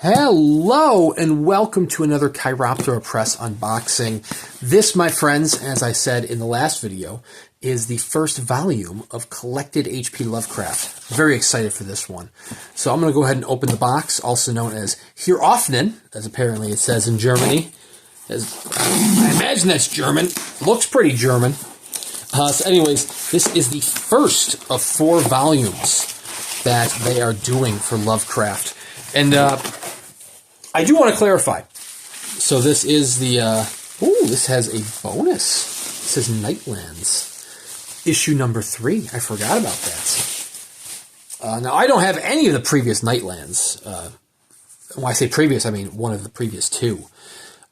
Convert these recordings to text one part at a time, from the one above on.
Hello and welcome to another Chiroptera Press unboxing. This, my friends, as I said in the last video, is the first volume of collected H.P. Lovecraft. Very excited for this one. So I'm going to go ahead and open the box, also known as Hier öffnen, as apparently it says in Germany. I imagine that's German. Looks pretty German. So anyways, this is the first of 4 volumes that they are doing for Lovecraft. And I do want to clarify. So this is the, this has a bonus. It says Nightlands, issue number 3. I forgot about that. Now, I don't have any of the previous Nightlands. When I say previous, I mean one of the previous 2.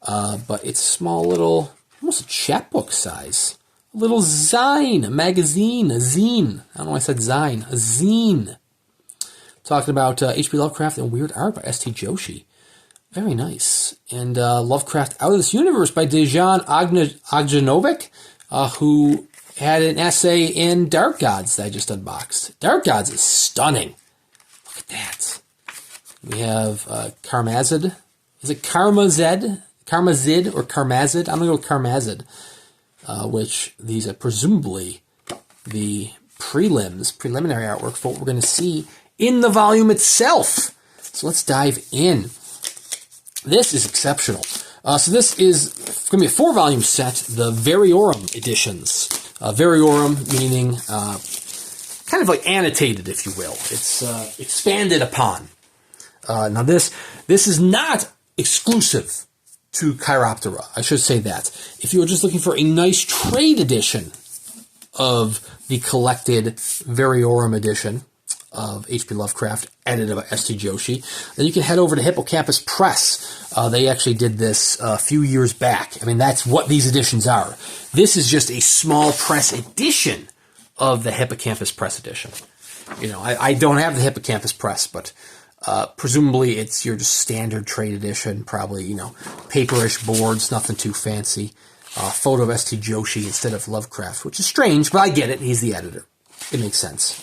But it's small little, almost a chapbook size. A little zine, a magazine, a zine. I don't know why I said zine. A zine. Talking about H.P. Lovecraft and Weird Art by S.T. Joshi. Very nice. And Lovecraft Out of This Universe by Dejan Ognjenovic, who had an essay in Dark Gods that I just unboxed. Dark Gods is stunning. Look at that. We have Karmazid. Is it Karmazid? Karmazid or Karmazid? I'm going to go with Karmazid, which these are presumably the preliminary artwork for what we're going to see in the volume itself. So let's dive in. This is exceptional. So this is going to be a 4-volume set, the Variorum editions. Variorum meaning kind of like annotated, if you will. It's expanded upon. Now this is not exclusive to Chiroptera. I should say that. If you were just looking for a nice trade edition of the collected Variorum edition of H.P. Lovecraft, edited by S.T. Joshi, then you can head over to Hippocampus Press. They actually did this a few years back. I mean, that's what these editions are. This is just a small press edition of the Hippocampus Press edition. You know, I don't have the Hippocampus Press, but presumably it's your just standard trade edition, probably, you know, paperish boards, nothing too fancy. Photo of S.T. Joshi instead of Lovecraft, which is strange, but I get it. He's the editor. It makes sense.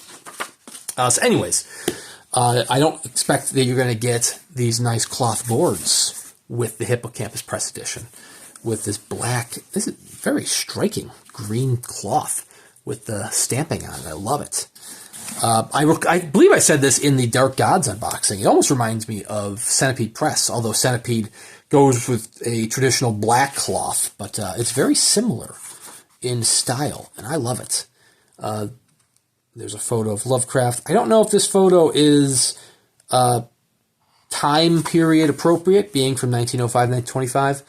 So anyways, I don't expect that you're going to get these nice cloth boards with the Hippocampus Press edition, with this black, this is very striking green cloth with the stamping on it. I love it. I believe I said this in the Dark Gods unboxing. It almost reminds me of Centipede Press, although Centipede goes with a traditional black cloth, but it's very similar in style, and I love it. There's a photo of Lovecraft. I don't know if this photo is time period appropriate, being from 1905 to 1925.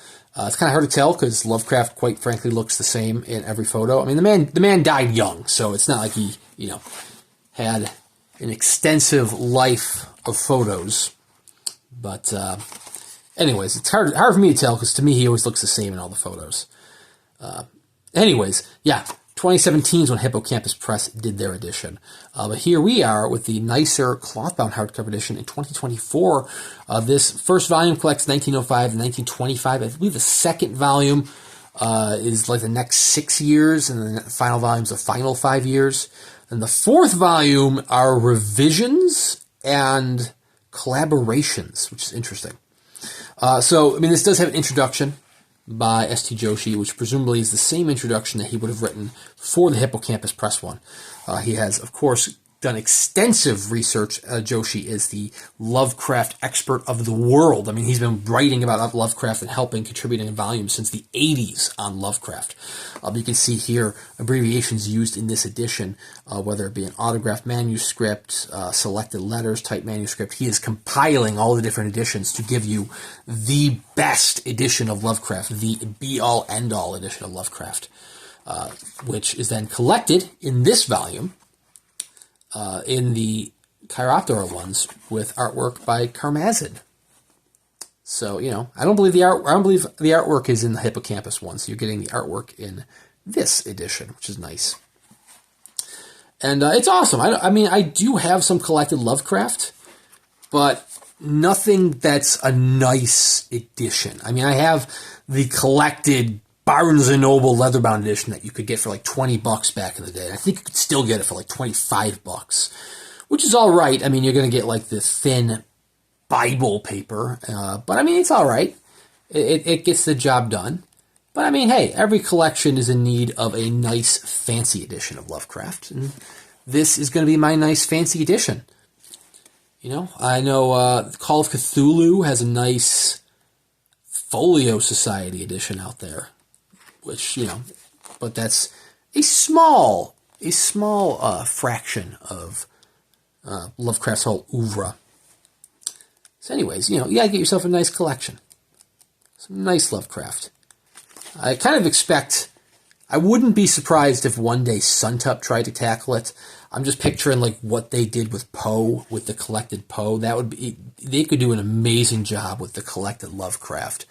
It's kind of hard to tell because Lovecraft, quite frankly, looks the same in every photo. I mean, the man died young, so it's not like he, you know, had an extensive life of photos. But anyways, it's hard for me to tell because to me he always looks the same in all the photos. Anyways, yeah. 2017 is when Hippocampus Press did their edition. But here we are with the nicer cloth-bound hardcover edition in 2024. This first volume collects 1905 to 1925. I believe the second volume is like the next 6 years, and then the final volume is the final 5 years. And the 4th volume are revisions and collaborations, which is interesting. So, I mean, this does have an introduction by S.T. Joshi, which presumably is the same introduction that he would have written for the Hippocampus Press one. He has, of course, done extensive research. Joshi is the Lovecraft expert of the world. I mean, he's been writing about Lovecraft and helping contributing in volumes since the 80s on Lovecraft. You can see here abbreviations used in this edition, whether it be an autographed manuscript, selected letters type manuscript. He is compiling all the different editions to give you the best edition of Lovecraft, the be-all, end-all edition of Lovecraft, which is then collected in this volume, in the Chiroptera ones, with artwork by Karmazid. So, you know, I don't believe the artwork is in the Hippocampus one, so you're getting the artwork in this edition, which is nice. And it's awesome. I mean, I do have some collected Lovecraft, but nothing that's a nice edition. I mean, I have the collected Barnes & Noble leather-bound edition that you could get for like $20 back in the day. I think you could still get it for like $25, which is all right. I mean, you're going to get like the thin Bible paper, but I mean, it's all right. It gets the job done. But I mean, hey, every collection is in need of a nice fancy edition of Lovecraft, and this is going to be my nice fancy edition. You know, I know Call of Cthulhu has a nice Folio Society edition out there, which, you know, but that's a small fraction of Lovecraft's whole oeuvre. So anyways, you know, you gotta get yourself a nice collection. Some nice Lovecraft. I kind of expect, I wouldn't be surprised if one day Suntup tried to tackle it. I'm just picturing like what they did with Poe, with the collected Poe. That would be, they could do an amazing job with the collected Lovecraft.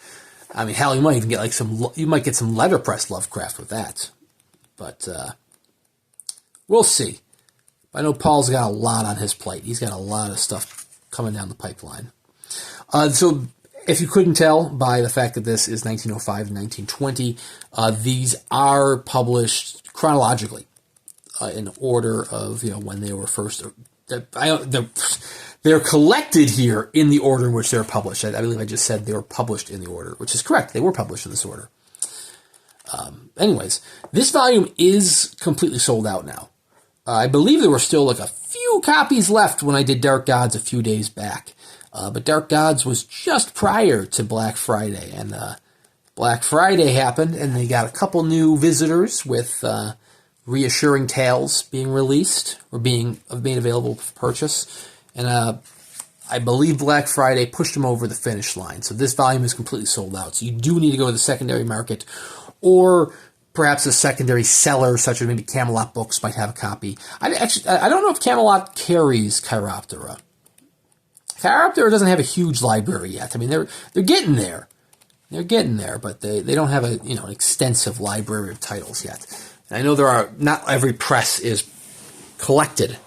I mean, hell, you might even get like you might get some letterpress Lovecraft with that. But we'll see. I know Paul's got a lot on his plate. He's got a lot of stuff coming down the pipeline. So if you couldn't tell by the fact that this is 1905 and 1920, these are published chronologically in order of, you know, when they were first. They're collected here in the order in which they're published. I believe I just said they were published in the order, which is correct. They were published in this order. Anyways, this volume is completely sold out now. I believe there were still like a few copies left when I did Dark Gods a few days back. But Dark Gods was just prior to Black Friday, and Black Friday happened, and they got a couple new visitors with Reassuring Tales being released, or being made available for purchase, and I believe Black Friday pushed them over the finish line, so this volume is completely sold out, so you do need to go to the secondary market, or perhaps a secondary seller, such as maybe Camelot Books might have a copy. I don't know if Camelot carries Chiroptera. Chiroptera doesn't have a huge library yet. I mean, they're getting there. They're getting there, but they don't have a, you know, an extensive library of titles yet. And I know not every press is collected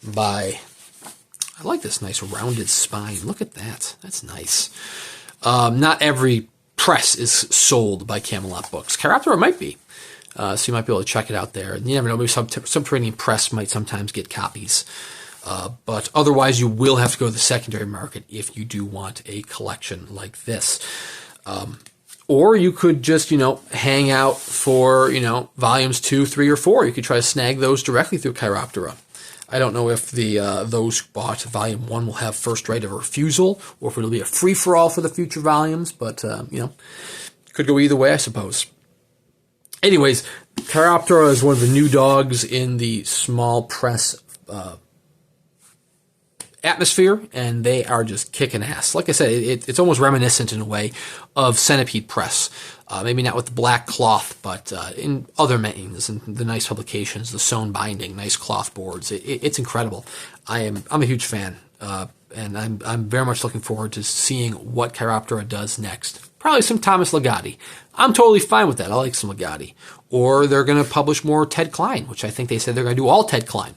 by. I like this nice rounded spine. Look at that. That's nice. Not every press is sold by Camelot Books. Chiroptera might be. So you might be able to check it out there. And you never know, maybe some printing press might sometimes get copies. But otherwise, you will have to go to the secondary market if you do want a collection like this. Or you could just, you know, hang out for, you know, volumes 2, 3, or 4. You could try to snag those directly through Chiroptera. I don't know if those who bought volume 1 will have first right of refusal, or if it'll be a free-for-all for the future volumes, but, you know, could go either way, I suppose. Anyways, Chiroptera is one of the new dogs in the small press atmosphere, and they are just kicking ass. Like I said, it's almost reminiscent in a way of Centipede Press. Maybe not with the black cloth, but in other means, and the nice publications, the sewn binding, nice cloth boards. It's incredible. I'm a huge fan, and I'm very much looking forward to seeing what Chiroptera does next. Probably some Thomas Ligotti. I'm totally fine with that. I like some Ligotti. Or they're going to publish more Ted Klein, which I think they said they're going to do all Ted Klein.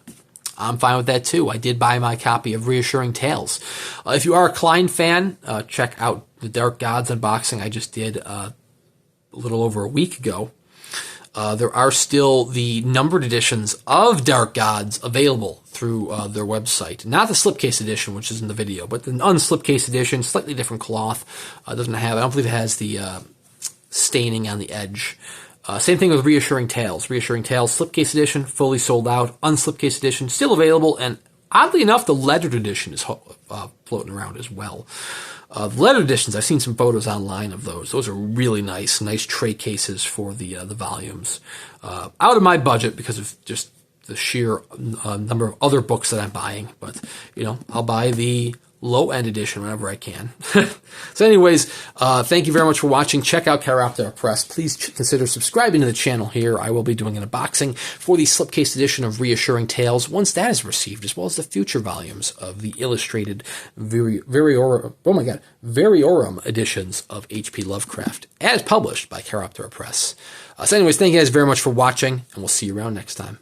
I'm fine with that too. I did buy my copy of Reassuring Tales. If you are a Klein fan, check out the Dark Gods unboxing I just did a little over a week ago. There are still the numbered editions of Dark Gods available through their website. Not the slipcase edition, which is in the video, but the unslipcase edition, slightly different cloth. I don't believe it has the staining on the edge. Same thing with Reassuring Tales. Reassuring Tales, slipcase edition, fully sold out. Unslipcase edition, still available. And oddly enough, the lettered edition is floating around as well. The lettered editions, I've seen some photos online of those. Those are really nice tray cases for the volumes. Out of my budget because of just the sheer number of other books that I'm buying. But, you know, I'll buy the low-end edition whenever I can. So anyways, thank you very much for watching. Check out Chiroptera Press. Please consider subscribing to the channel here. I will be doing an unboxing for the slipcase edition of Reassuring Tales once that is received, as well as the future volumes of the illustrated Variorum editions of H.P. Lovecraft, as published by Chiroptera Press. So anyways, thank you guys very much for watching, and we'll see you around next time.